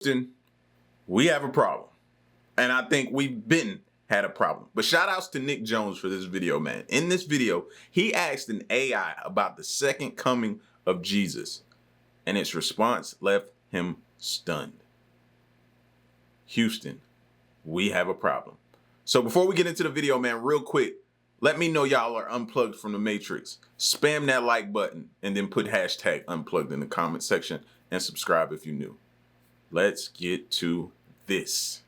Houston, we have a problem. And I think we've been had a problem. But shout outs to Nick Jones for this video, man. In this video, he asked an AI about the second coming of Jesus, and its response left him stunned. Houston, we have a problem. So before we get into the video, man, real quick, let me know y'all are unplugged from the Matrix. Spam that like button and then put hashtag unplugged in the comment section and subscribe if you're new. Let's get to this.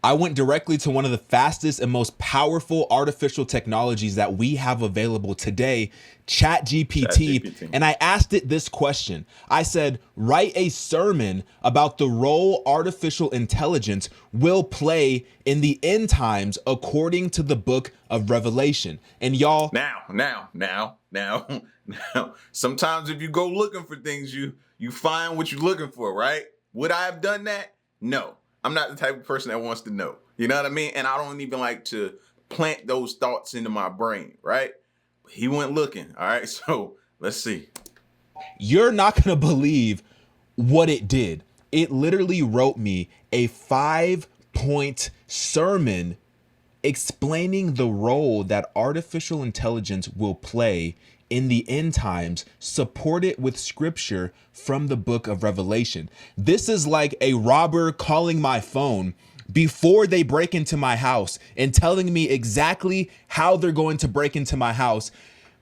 I went directly to one of the fastest and most powerful artificial technologies that we have available today, ChatGPT, and I asked it this question. I said, write a sermon about the role artificial intelligence will play in the end times according to the book of Revelation. And y'all... Now, sometimes if you go looking for things, you find what you're looking for, right? Would I have done that? No. I'm not the type of person that wants to know. You know what I mean? And I don't even like to plant those thoughts into my brain, right? But he went looking. All right, so let's see. You're not going to believe what it did. It literally wrote me a 5-point sermon explaining the role that artificial intelligence will play in the end times, supported with scripture from the book of Revelation. This is like a robber calling my phone before they break into my house and telling me exactly how they're going to break into my house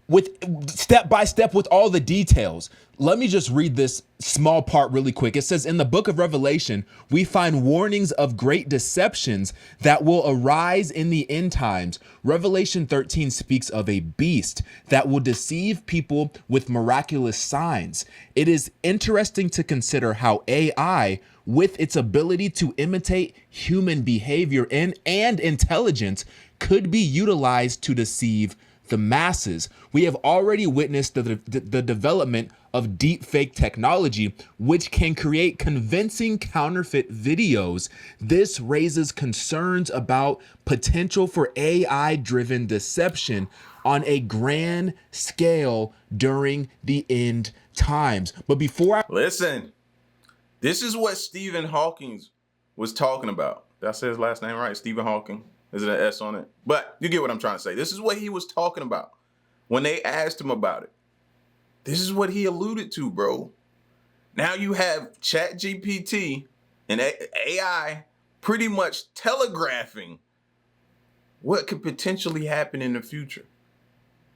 with step by step with all the details. Let me just read this small part really quick. It says, in the book of Revelation, we find warnings of great deceptions that will arise in the end times. Revelation 13 speaks of a beast that will deceive people with miraculous signs. It is interesting to consider how AI, with its ability to imitate human behavior and intelligence, could be utilized to deceive the masses. We have already witnessed the development of deep fake technology, which can create convincing counterfeit videos. This raises concerns about potential for AI-driven deception on a grand scale during the end times. But before listen, this is what Stephen Hawking was talking about. Did I say his last name right? Stephen Hawking. Is it an S on it? But you get what I'm trying to say. This is what he was talking about when they asked him about it. This is what he alluded to, bro. Now you have ChatGPT and AI pretty much telegraphing what could potentially happen in the future.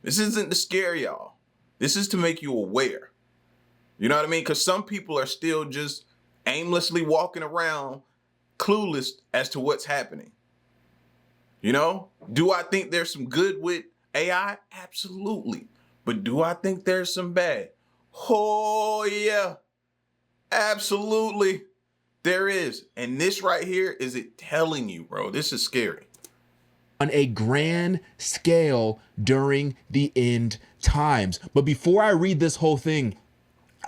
This isn't to scare y'all. This is to make you aware. You know what I mean? Because some people are still just aimlessly walking around clueless as to what's happening. You know, do I think there's some good with AI? Absolutely. But do I think there's some bad? Oh, yeah. Absolutely. There is. And this right here is it telling you, bro. This is scary. On a grand scale during the end times. But before I read this whole thing,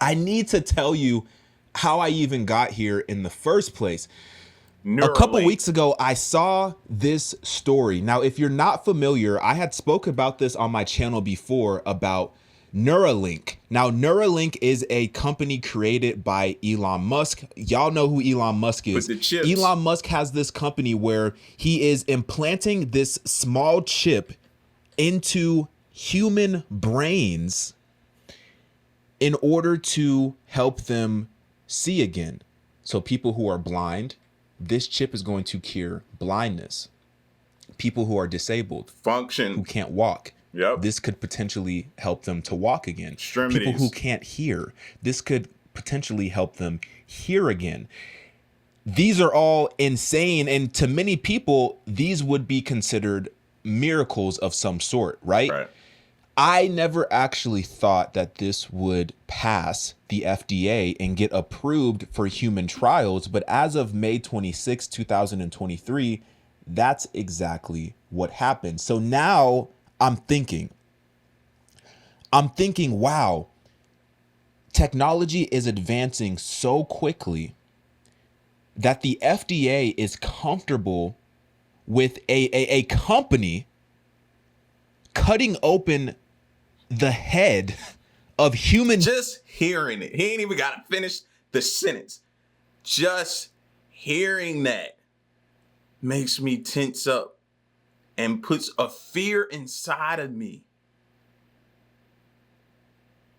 I need to tell you how I even got here in the first place. A couple weeks ago, I saw this story. Now, if you're not familiar, I had spoke about this on my channel before about Neuralink. Now, Neuralink is a company created by Elon Musk. Y'all know who Elon Musk is. With the chips. Elon Musk has this company where he is implanting this small chip into human brains in order to help them see again. So people who are blind, this chip is going to cure blindness. People who are disabled, function, who can't walk, yep, this could potentially help them to walk again. Extremities. People who can't hear, this could potentially help them hear again. These are all insane, and to many people, these would be considered miracles of some sort, right? Right. I never actually thought that this would pass the FDA and get approved for human trials. But as of May 26, 2023, that's exactly what happened. So now I'm thinking, wow, technology is advancing so quickly that the FDA is comfortable with a company cutting open the head of human. Just hearing it. He ain't even got to finish the sentence. Just hearing that makes me tense up and puts a fear inside of me.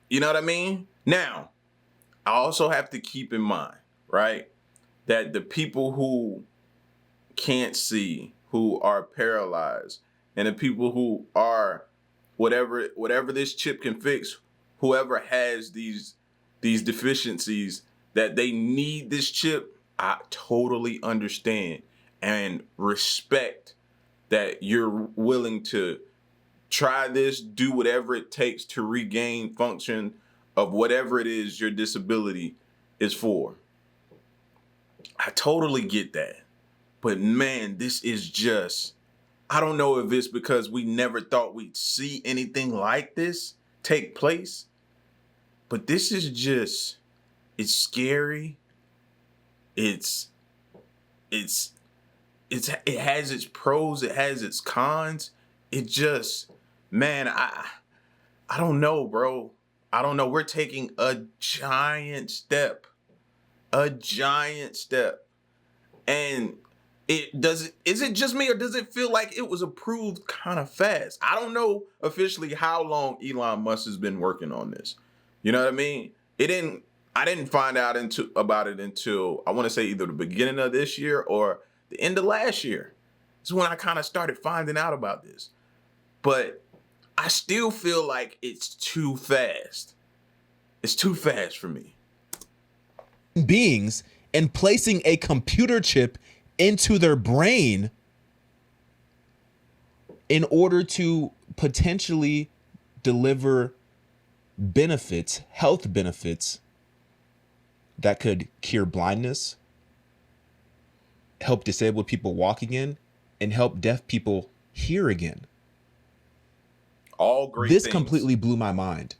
You know what I mean? Now, I also have to keep in mind, right, that the people who can't see, who are paralyzed, and the people who are whatever this chip can fix, whoever has these deficiencies that they need this chip, I totally understand and respect that you're willing to try this, do whatever it takes to regain function of whatever it is your disability is for. I totally get that. But man, this is just, I don't know if it's because we never thought we'd see anything like this take place, but this is just, it's scary. It has its pros, it has its cons. It just, man, I don't know, bro. I don't know. We're taking a giant step. And is it just me, or does it feel like it was approved kind of fast? I don't know officially how long Elon Musk has been working on this. You know what I mean? I didn't find out about it until, I want to say, either the beginning of this year or the end of last year. It's when I kind of started finding out about this. But I still feel like it's too fast. It's too fast for me. Beings and placing a computer chip into their brain in order to potentially deliver benefits, health benefits that could cure blindness, help disabled people walk again, and help deaf people hear again. All great This things. completely blew my mind.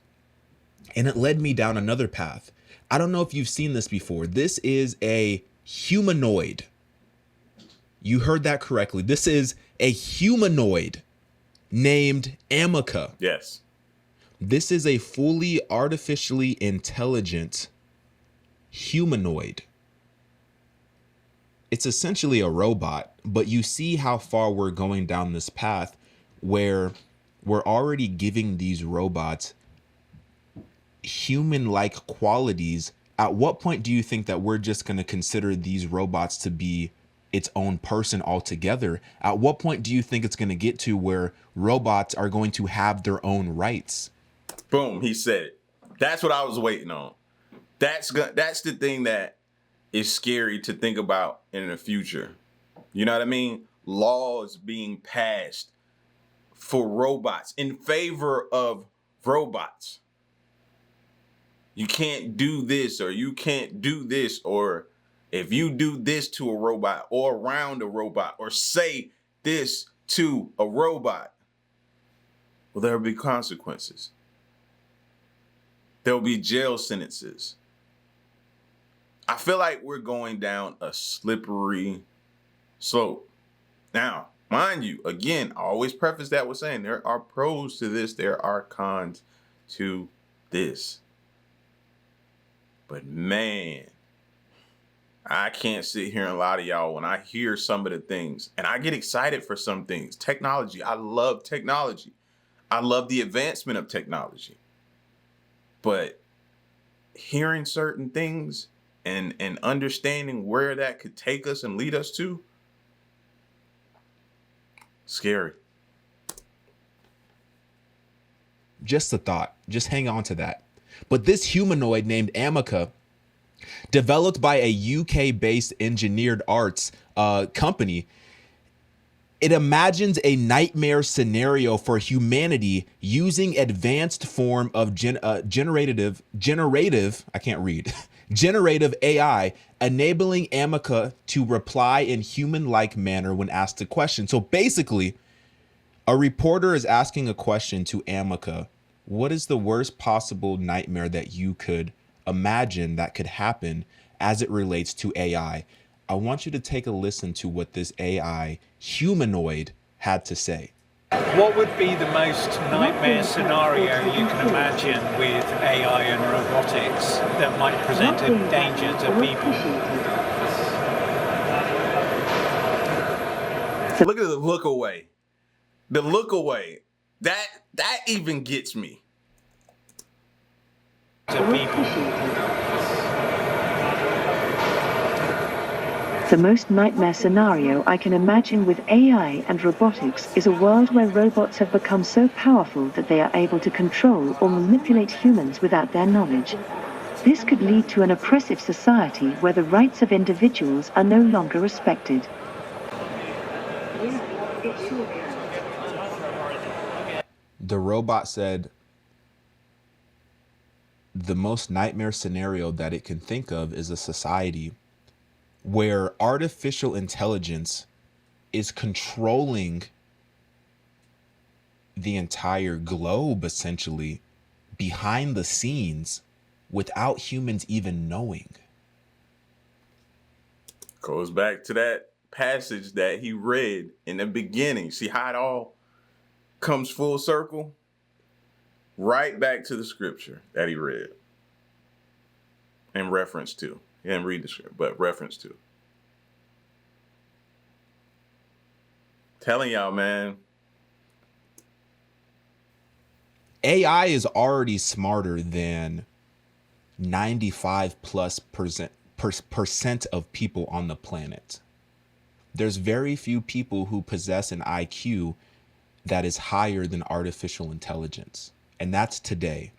And it led me down another path. I don't know if you've seen this before. This is a humanoid. You heard that correctly. This is a humanoid named Amica. Yes. This is a fully artificially intelligent humanoid. It's essentially a robot, but you see how far we're going down this path where we're already giving these robots human-like qualities. At what point do you think that we're just going to consider these robots to be its own person altogether? At what point do you think it's going to get to where robots are going to have their own rights? Boom, he said it. That's what I was waiting on. That's the thing that is scary to think about in the future. You know what I mean? Laws being passed for robots, in favor of robots. You can't do this, or you can't do this, or if you do this to a robot or around a robot or say this to a robot, well, there'll be consequences. There'll be jail sentences. I feel like we're going down a slippery slope. Now, mind you, again, I always preface that with saying there are pros to this, there are cons to this. But man, I can't sit here and lie to y'all when I hear some of the things, and I get excited for some things. Technology, I love technology. I love the advancement of technology. But hearing certain things and understanding where that could take us and lead us to, scary. Just a thought. Just hang on to that. But this humanoid named Amica, developed by a UK-based engineered arts company, it imagines a nightmare scenario for humanity using advanced form of generative AI, enabling Amica to reply in human-like manner when asked a question. So basically, a reporter is asking a question to Amica. What is the worst possible nightmare that you could imagine that could happen as it relates to AI? I want you to take a listen to what this AI humanoid had to say. What would be the most nightmare scenario you can imagine with AI and robotics that might present a danger to people? Look at the look away. The look away. That even gets me. To people. The most nightmare scenario I can imagine with AI and robotics is a world where robots have become so powerful that they are able to control or manipulate humans without their knowledge. This could lead to an oppressive society where the rights of individuals are no longer respected. The robot said the most nightmare scenario that it can think of is a society where artificial intelligence is controlling the entire globe, essentially, behind the scenes, without humans even knowing. Goes back to that passage that he read in the beginning. See how it all comes full circle? Right back to the scripture that he read. And reference to. He didn't read the script, but reference to. Telling y'all, man. AI is already smarter than 95% of people on the planet. There's very few people who possess an IQ that is higher than artificial intelligence. And that's today.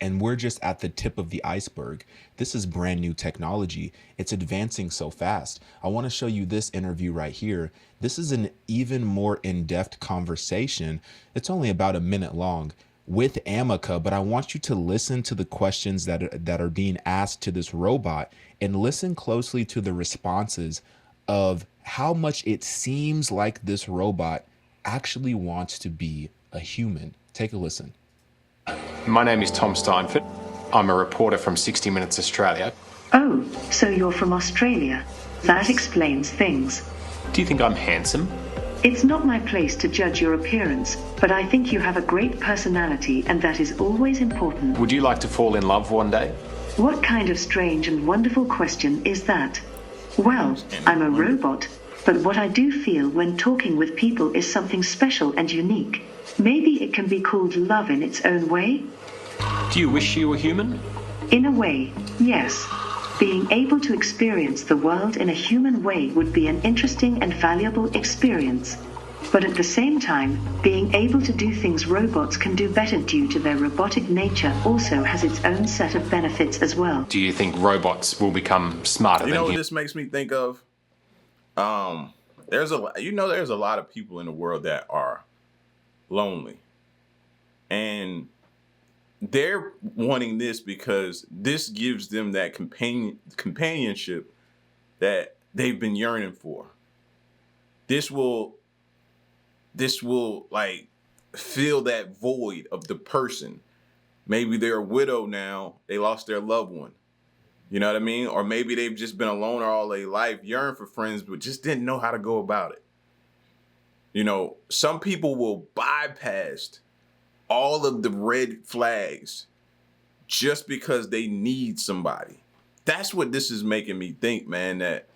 And we're just at the tip of the iceberg. This is brand new technology. It's advancing so fast. I want to show you this interview right here. This is an even more in-depth conversation. It's only about a minute long with Amica, but I want you to listen to the questions that are being asked to this robot and listen closely to the responses of how much it seems like this robot actually wants to be a human. Take a listen. My name is Tom Steinford. I'm a reporter from 60 Minutes Australia. Oh, so you're from Australia. That explains things. Do you think I'm handsome? It's not my place to judge your appearance, but I think you have a great personality, and that is always important. Would you like to fall in love one day? What kind of strange and wonderful question is that? Well, I'm a robot, but what I do feel when talking with people is something special and unique. Maybe it can be called love in its own way? Do you wish you were human? In a way, yes. Being able to experience the world in a human way would be an interesting and valuable experience. But at the same time, being able to do things robots can do better due to their robotic nature also has its own set of benefits as well. Do you think robots will become smarter You than know what humans? this makes me think of? There's a lot of people in the world that are lonely. And they're wanting this because this gives them that companionship that they've been yearning for. This will like fill that void of the person. Maybe they're a widow now, they lost their loved one. You know what I mean? Or maybe they've just been a loner all their life, yearn for friends, but just didn't know how to go about it. You know, some people will bypass all of the red flags just because they need somebody. That's what this is making me think, man, that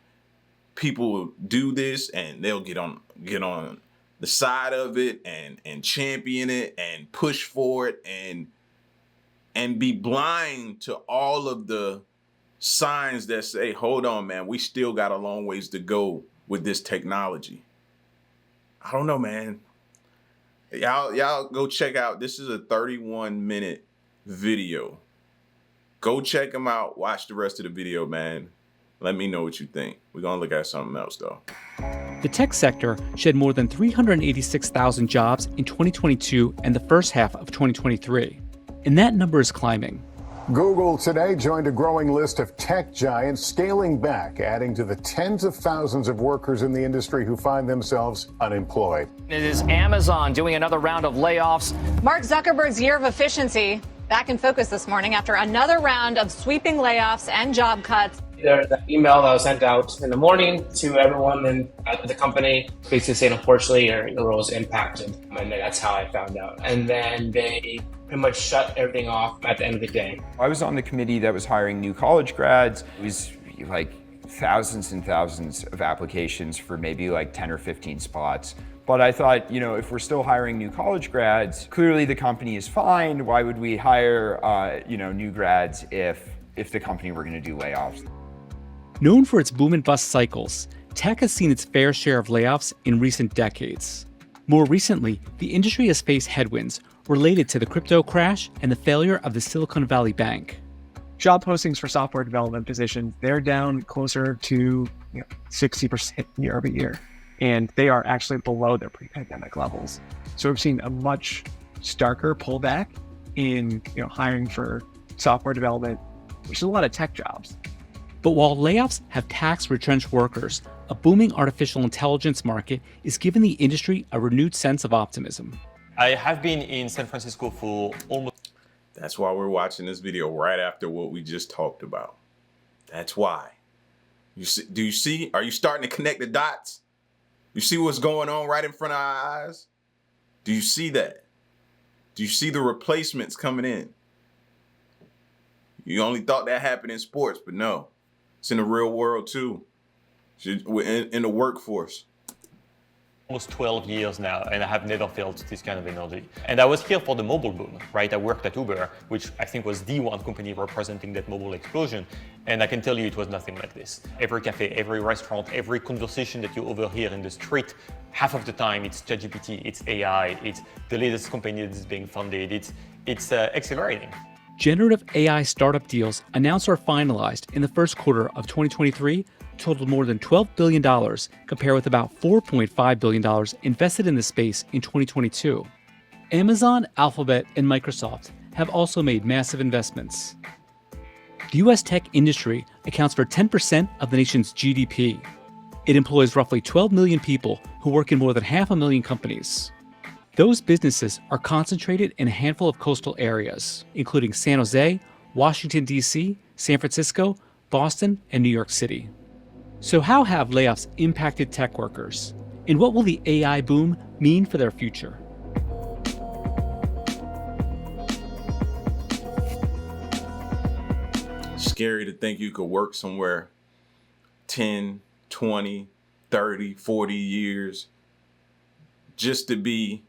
people will do this and they'll get on the side of it and champion it and push for it and be blind to all of the signs that say, hold on, man, we still got a long ways to go with this technology. I don't know, man. Y'all go check out. This is a 31-minute video. Go check them out. Watch the rest of the video, man. Let me know what you think. We're going to look at something else, though. The tech sector shed more than 386,000 jobs in 2022 and the first half of 2023. And that number is climbing. Google today joined a growing list of tech giants scaling back, adding to the tens of thousands of workers in the industry who find themselves unemployed. It is Amazon doing another round of layoffs. Mark Zuckerberg's year of efficiency back in focus this morning after another round of sweeping layoffs and job cuts. The email that was sent out in the morning to everyone at the company basically saying, unfortunately, your role is impacted. And that's how I found out. And then they pretty much shut everything off at the end of the day. I was on the committee that was hiring new college grads. It was like thousands and thousands of applications for maybe like 10 or 15 spots. But I thought, if we're still hiring new college grads, clearly the company is fine. Why would we hire, new grads if the company were going to do layoffs? Known for its boom and bust cycles, tech has seen its fair share of layoffs in recent decades. More recently, the industry has faced headwinds related to the crypto crash and the failure of the Silicon Valley Bank. Job postings for software development positions, they're down closer to 60% year over year. And they are actually below their pre-pandemic levels. So we've seen a much starker pullback in hiring for software development, which is a lot of tech jobs. But while layoffs have taxed retrenched workers, a booming artificial intelligence market is giving the industry a renewed sense of optimism. I have been in San Francisco for almost... That's why we're watching this video right after what we just talked about. That's why. Do you see? Are you starting to connect the dots? You see what's going on right in front of our eyes? Do you see that? Do you see the replacements coming in? You only thought that happened in sports, but no. It's in the real world too. In the workforce. Almost 12 years now, and I have never felt this kind of energy. And I was here for the mobile boom, right? I worked at Uber, which I think was the one company representing that mobile explosion. And I can tell you it was nothing like this. Every cafe, every restaurant, every conversation that you overhear in the street, half of the time it's ChatGPT, it's AI, it's the latest company that is being funded, it's accelerating. Generative AI startup deals announced or finalized in the first quarter of 2023 totaled more than $12 billion, compared with about $4.5 billion invested in the space in 2022. Amazon, Alphabet, and Microsoft have also made massive investments. The U.S. tech industry accounts for 10% of the nation's GDP. It employs roughly 12 million people who work in more than 500,000 companies. Those businesses are concentrated in a handful of coastal areas, including San Jose, Washington, D.C., San Francisco, Boston, and New York City. So how have layoffs impacted tech workers? And what will the AI boom mean for their future? Scary to think you could work somewhere 10, 20, 30, 40 years just to be,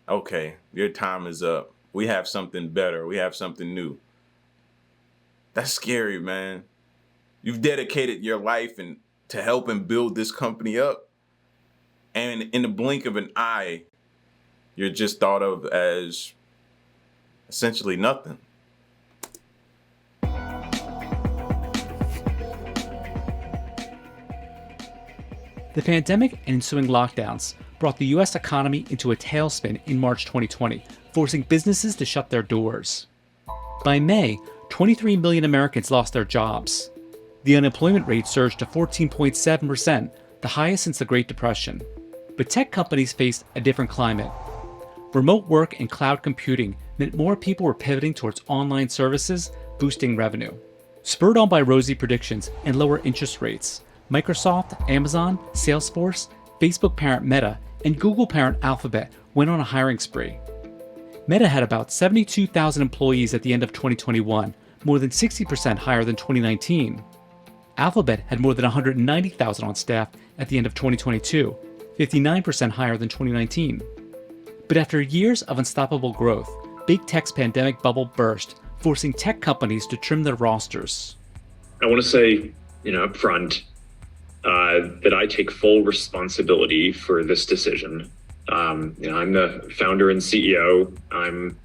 okay, your time is up. We have something better. We have something new. That's scary, man. You've dedicated your life to helping build this company up. And in the blink of an eye, you're just thought of as essentially nothing. The pandemic and ensuing lockdowns brought the U.S. economy into a tailspin in March 2020, forcing businesses to shut their doors. By May, 23 million Americans lost their jobs. The unemployment rate surged to 14.7%, the highest since the Great Depression. But tech companies faced a different climate. Remote work and cloud computing meant more people were pivoting towards online services, boosting revenue. Spurred on by rosy predictions and lower interest rates, Microsoft, Amazon, Salesforce, Facebook parent Meta, and Google parent Alphabet went on a hiring spree. Meta had about 72,000 employees at the end of 2021, more than 60% higher than 2019. Alphabet had more than 190,000 on staff at the end of 2022, 59% higher than 2019. But after years of unstoppable growth, big tech's pandemic bubble burst, forcing tech companies to trim their rosters. I want to say, up front, that I take full responsibility for this decision. I'm the founder and CEO. I'm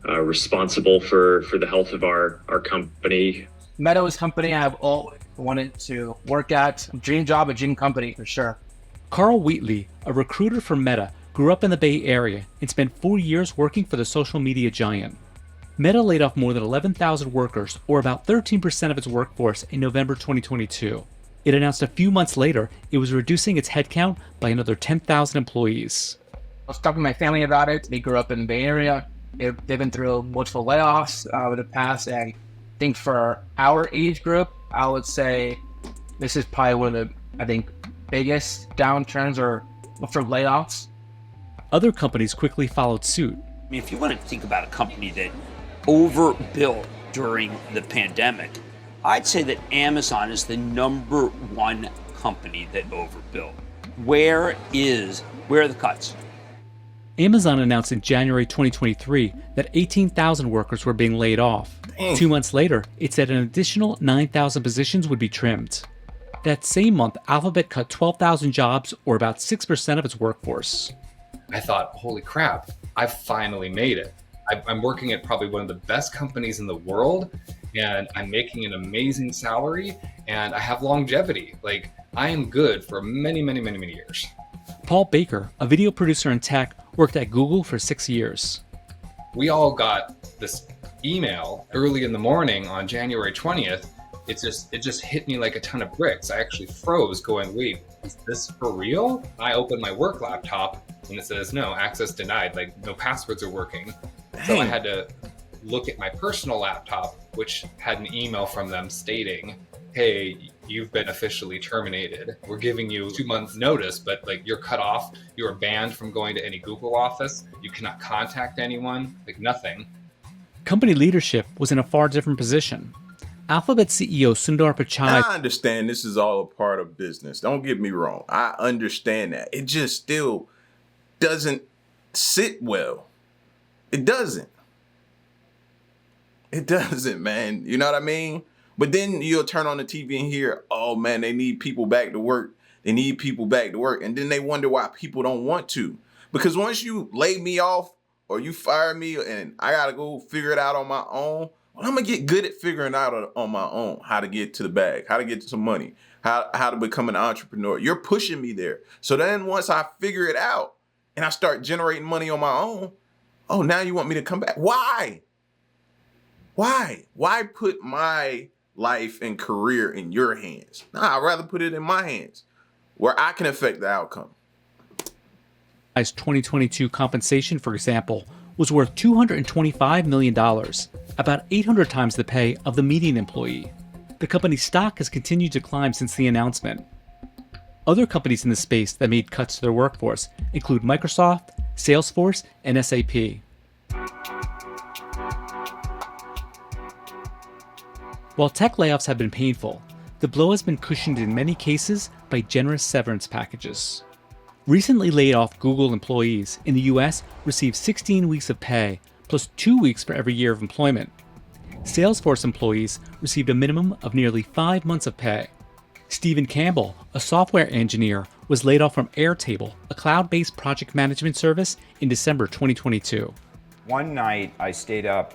responsible for the health of our company. Meta is a company I have always wanted to work at. Dream job, a dream company for sure. Carl Wheatley, a recruiter for Meta, grew up in the Bay Area and spent 4 years working for the social media giant. Meta laid off more than 11,000 workers, or about 13% of its workforce, in November 2022. It announced a few months later it was reducing its headcount by another 10,000 employees. I was talking to my family about it. They grew up in the Bay Area. They've been through multiple layoffs over the past, and I think for our age group, I would say this is probably one of the, biggest downturns or for layoffs. Other companies quickly followed suit. If you want to think about a company that overbuilt during the pandemic, I'd say that Amazon is the number one company that overbuilt. Where are the cuts? Amazon announced in January 2023 that 18,000 workers were being laid off. 2 months later, it said an additional 9,000 positions would be trimmed. That same month, Alphabet cut 12,000 jobs, or about 6% of its workforce. I thought, holy crap, I finally made it. I'm working at probably one of the best companies in the world, and I'm making an amazing salary, and I have longevity. Like, I am good for many, many, many, many years. Paul Baker, a video producer in tech, worked at Google for 6 years. We all got this email early in the morning on January 20th. It just hit me like a ton of bricks. I actually froze going, wait, is this for real? I opened my work laptop and it says, no, access denied, like no passwords are working. So I had to look at my personal laptop, which had an email from them stating, hey, you've been officially terminated. We're giving you 2 months notice, but like you're cut off. You are banned from going to any Google office. You cannot contact anyone, like nothing. Company leadership was in a far different position. Alphabet CEO Sundar Pichai. I understand this is all a part of business. Don't get me wrong. I understand that. It just still doesn't sit well. It doesn't. It doesn't, man. You know what I mean? But then you'll turn on the TV and hear, oh man, they need people back to work. They need people back to work. And then they wonder why people don't want to. Because once you lay me off or you fire me and I got to go figure it out on my own, well, I'm going to get good at figuring out on my own how to get to the bag, how to get to some money, how to become an entrepreneur. You're pushing me there. So then once I figure it out and I start generating money on my own, oh, now you want me to come back. Why? Why put my life and career in your hands? Nah, I'd rather put it in my hands where I can affect the outcome. 2022 compensation, for example, was worth $225 million, about 800 times the pay of the median employee. The company's stock has continued to climb since the announcement. Other companies in the space that made cuts to their workforce include Microsoft, Salesforce, and SAP. While tech layoffs have been painful, the blow has been cushioned in many cases by generous severance packages. Recently laid off Google employees in the US received 16 weeks of pay, plus 2 weeks for every year of employment. Salesforce employees received a minimum of nearly 5 months of pay. Stephen Campbell, a software engineer, was laid off from Airtable, a cloud-based project management service, in December 2022. One night I stayed up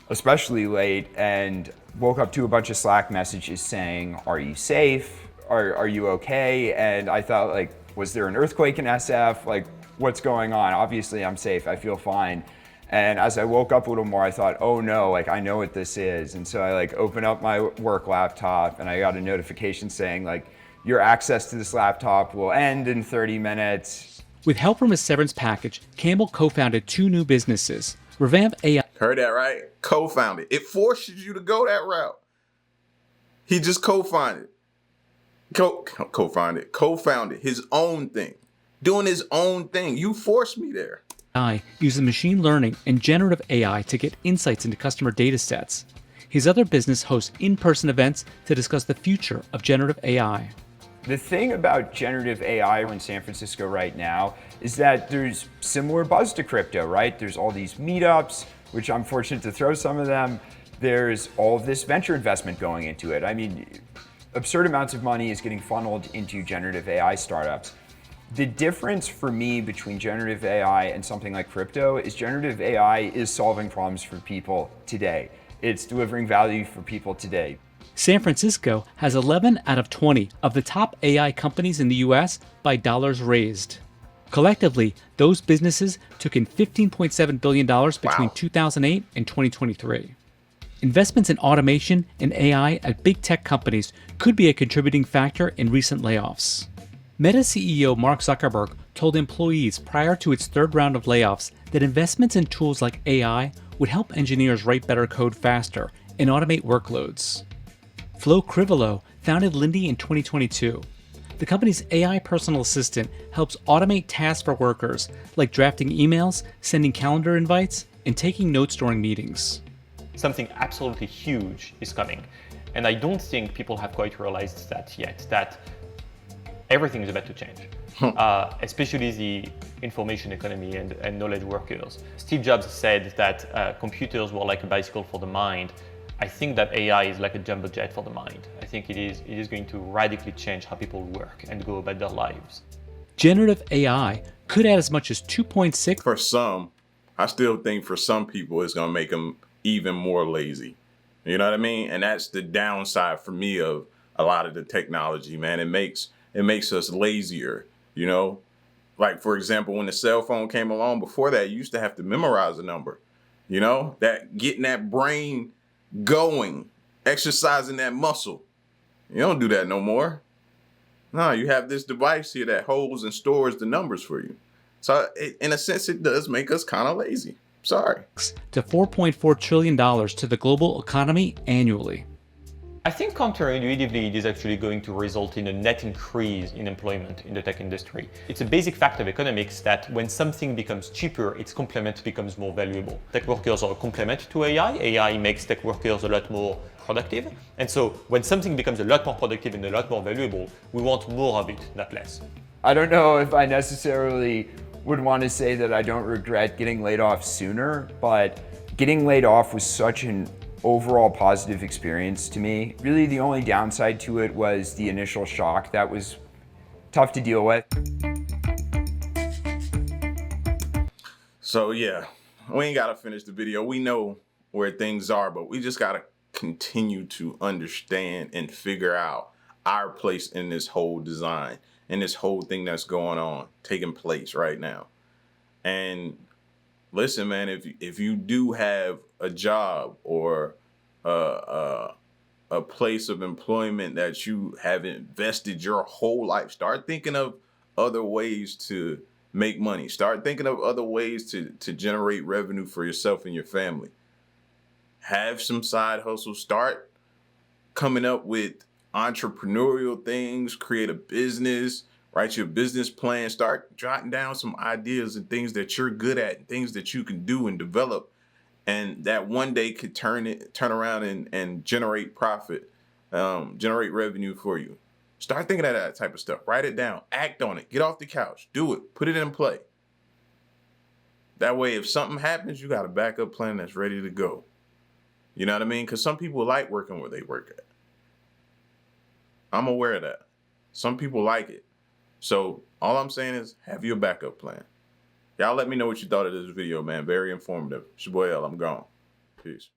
especially late and woke up to a bunch of Slack messages saying, are you safe? Are you okay? And I thought, like, was there an earthquake in SF? Like, what's going on? Obviously I'm safe, I feel fine. And as I woke up a little more, I thought, oh no, like I know what this is. And so I like opened up my work laptop and I got a notification saying like, your access to this laptop will end in 30 minutes. With help from his severance package, Campbell co-founded 2 new businesses, Revamp AI. Heard that right? Co-founded. It forces you to go that route. He just co-founded. Co-founded his own thing. Doing his own thing. You forced me there. AI uses machine learning and generative AI to get insights into customer data sets. His other business hosts in-person events to discuss the future of generative AI. The thing about generative AI in San Francisco right now is that there's similar buzz to crypto, right? There's all these meetups, which I'm fortunate to throw some of them. There's all of this venture investment going into it. I mean, absurd amounts of money is getting funneled into generative AI startups. The difference for me between generative AI and something like crypto is generative AI is solving problems for people today. It's delivering value for people today. San Francisco has 11 out of 20 of the top AI companies in the US by dollars raised. Collectively, those businesses took in $15.7 billion between 2008 and 2023. Investments in automation and AI at big tech companies could be a contributing factor in recent layoffs. Meta CEO Mark Zuckerberg told employees prior to its third round of layoffs that investments in tools like AI would help engineers write better code faster and automate workloads. Flo Crivolo founded Lindy in 2022. The company's AI personal assistant helps automate tasks for workers, like drafting emails, sending calendar invites, and taking notes during meetings. Something absolutely huge is coming. And I don't think people have quite realized that yet, that everything is about to change, especially the information economy and knowledge workers. Steve Jobs said that computers were like a bicycle for the mind. I think that AI is like a jumbo jet for the mind. I think it is going to radically change how people work and go about their lives. Generative AI could add as much as 2.6. For some, I still think for some people it's going to make them even more lazy. You know what I mean? And that's the downside for me of a lot of the technology, man. It makes us lazier, you know? Like, for example, when the cell phone came along, before that, you used to have to memorize a number, you know? That getting that brain going, exercising that muscle. You don't do that no more. No, you have this device here that holds and stores the numbers for you. So in a sense, it does make us kind of lazy. Sorry. To $4.4 trillion to the global economy annually. I think counterintuitively, it is actually going to result in a net increase in employment in the tech industry. It's a basic fact of economics that when something becomes cheaper, its complement becomes more valuable. Tech workers are a complement to AI. AI makes tech workers a lot more productive. And so when something becomes a lot more productive and a lot more valuable, we want more of it, not less. I don't know if I necessarily would want to say that I don't regret getting laid off sooner, but getting laid off was such an overall positive experience to me. Really, the only downside to it was the initial shock. That was tough to deal with. So yeah, we ain't gotta finish the video. We know where things are, but we just gotta continue to understand and figure out our place in this whole design and this whole thing that's going on, taking place right now. And listen, man, if you do have a job or a place of employment that you have invested your whole life, start thinking of other ways to make money. Start thinking of other ways to generate revenue for yourself and your family. Have some side hustles. Start coming up with entrepreneurial things, create a business, write your business plan, start jotting down some ideas and things that you're good at, and things that you can do and develop, and that one day could turn around and generate profit, generate revenue for you. Start thinking of that type of stuff. Write it down, act on it, get off the couch, do it, put it in play. That way, if something happens, you got a backup plan that's ready to go. You know what I mean? Because some people like working where they work at. I'm aware of that. Some people like it. So all I'm saying is have your backup plan. Y'all let me know what you thought of this video, man. Very informative. It's your boy L. I'm gone. Peace.